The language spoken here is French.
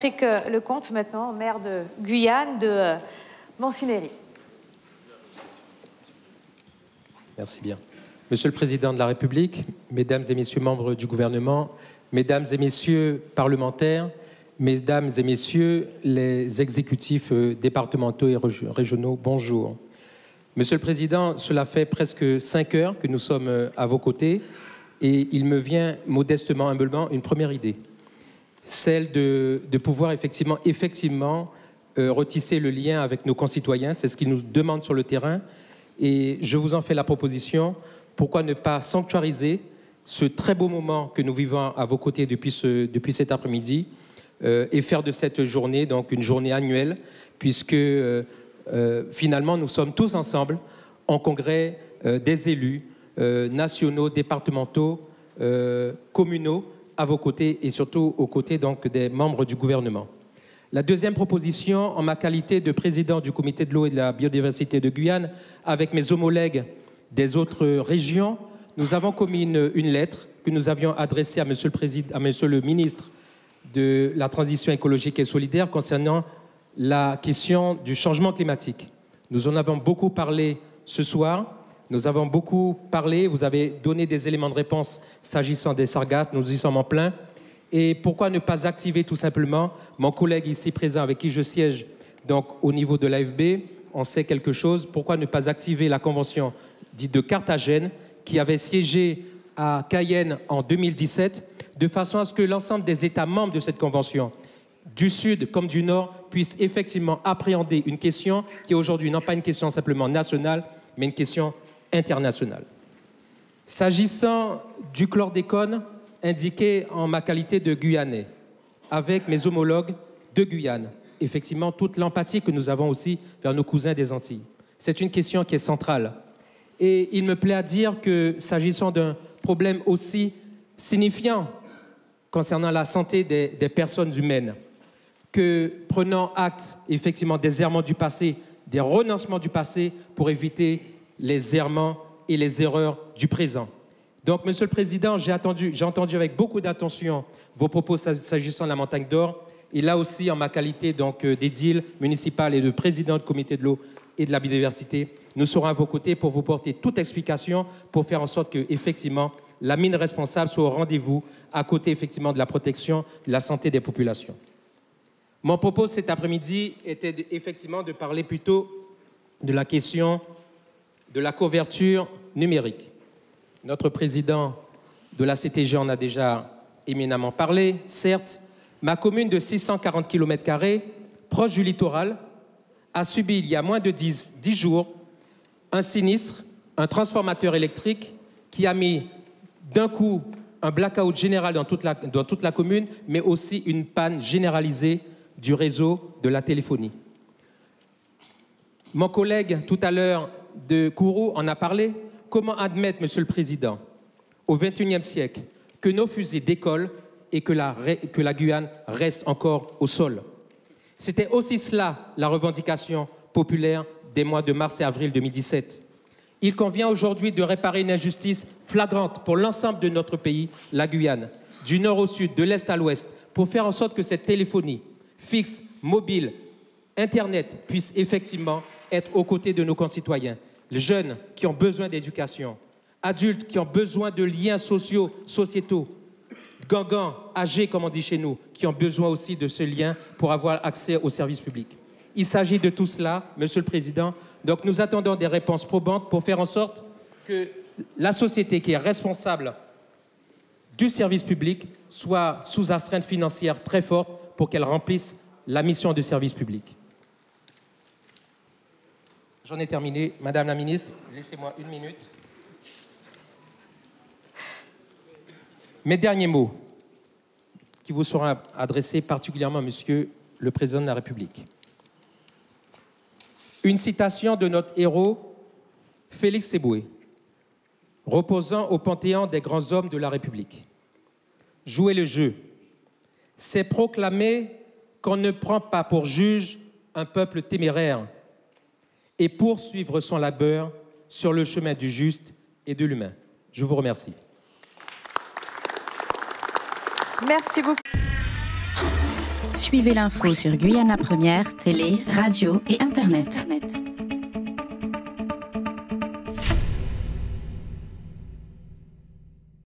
Patrick Lecomte, maintenant, maire de Guyane, de Mancineri. Merci bien. Monsieur le Président de la République, Mesdames et Messieurs membres du gouvernement, Mesdames et Messieurs parlementaires, Mesdames et Messieurs les exécutifs départementaux et régionaux, bonjour. Monsieur le Président, cela fait presque 5 heures que nous sommes à vos côtés et il me vient modestement, humblement, une première idée. Celle de pouvoir effectivement retisser le lien avec nos concitoyens. C'est ce qu'ils nous demandent sur le terrain. Et je vous en fais la proposition. Pourquoi ne pas sanctuariser ce très beau moment que nous vivons à vos côtés depuis cet après-midi et faire de cette journée donc une journée annuelle, puisque finalement nous sommes tous ensemble en congrès des élus nationaux, départementaux, communaux, à vos côtés et surtout aux côtés donc, des membres du gouvernement. La deuxième proposition, en ma qualité de président du comité de l'eau et de la biodiversité de Guyane, avec mes homologues des autres régions, nous avons commis une lettre que nous avions adressée à monsieur le ministre de la Transition écologique et solidaire concernant la question du changement climatique. Nous en avons beaucoup parlé ce soir. Nous avons beaucoup parlé, vous avez donné des éléments de réponse s'agissant des sargasses, nous y sommes en plein. Et pourquoi ne pas activer tout simplement, mon collègue ici présent avec qui je siège donc au niveau de l'AFB, on sait quelque chose, pourquoi ne pas activer la convention dite de Carthagène qui avait siégé à Cayenne en 2017, de façon à ce que l'ensemble des États membres de cette convention, du Sud comme du Nord, puissent effectivement appréhender une question qui est aujourd'hui non pas une question simplement nationale, mais une question internationale. S'agissant du chlordécone, indiqué en ma qualité de Guyanais, avec mes homologues de Guyane, effectivement toute l'empathie que nous avons aussi vers nos cousins des Antilles. C'est une question qui est centrale. Et il me plaît à dire que s'agissant d'un problème aussi signifiant concernant la santé des personnes humaines, que prenant acte effectivement des errements du passé, des renoncements du passé pour éviter les errements et les erreurs du présent. Donc, Monsieur le Président, j'ai entendu avec beaucoup d'attention vos propos s'agissant de la montagne d'or. Et là aussi, en ma qualité d'édile municipal et de président du comité de l'eau et de la biodiversité, nous serons à vos côtés pour vous porter toute explication pour faire en sorte que, effectivement, la mine responsable soit au rendez-vous à côté, effectivement, de la protection de la santé des populations. Mon propos cet après-midi était effectivement de parler plutôt de la question de la couverture numérique. Notre président de la CTG en a déjà éminemment parlé. Certes, ma commune de 640 km², proche du littoral, a subi il y a moins de 10 jours un sinistre, un transformateur électrique qui a mis d'un coup un blackout général dans toute la commune, mais aussi une panne généralisée du réseau de la téléphonie. Mon collègue, tout à l'heure, de Kourou en a parlé. Comment admettre, Monsieur le Président, au XXIe siècle, que nos fusées décollent et que la Guyane reste encore au sol? C'était aussi cela, la revendication populaire des mois de mars et avril 2017. Il convient aujourd'hui de réparer une injustice flagrante pour l'ensemble de notre pays, la Guyane, du nord au sud, de l'est à l'ouest, pour faire en sorte que cette téléphonie fixe, mobile, Internet puisse effectivement être aux côtés de nos concitoyens. Les jeunes qui ont besoin d'éducation, adultes qui ont besoin de liens sociaux, sociétaux, gangans, âgés comme on dit chez nous, qui ont besoin aussi de ce lien pour avoir accès aux services publics. Il s'agit de tout cela, Monsieur le Président. Donc nous attendons des réponses probantes pour faire en sorte que la société qui est responsable du service public soit sous astreinte financière très forte pour qu'elle remplisse la mission de service public. J'en ai terminé. Madame la ministre, laissez-moi 1 minute. Mes derniers mots, qui vous seront adressés particulièrement à Monsieur le Président de la République. Une citation de notre héros, Félix Éboué, reposant au panthéon des grands hommes de la République. Jouer le jeu, c'est proclamer qu'on ne prend pas pour juge un peuple téméraire et poursuivre son labeur sur le chemin du juste et de l'humain. Je vous remercie. Merci beaucoup. Suivez l'info sur Guyane la Première, télé, radio et Internet.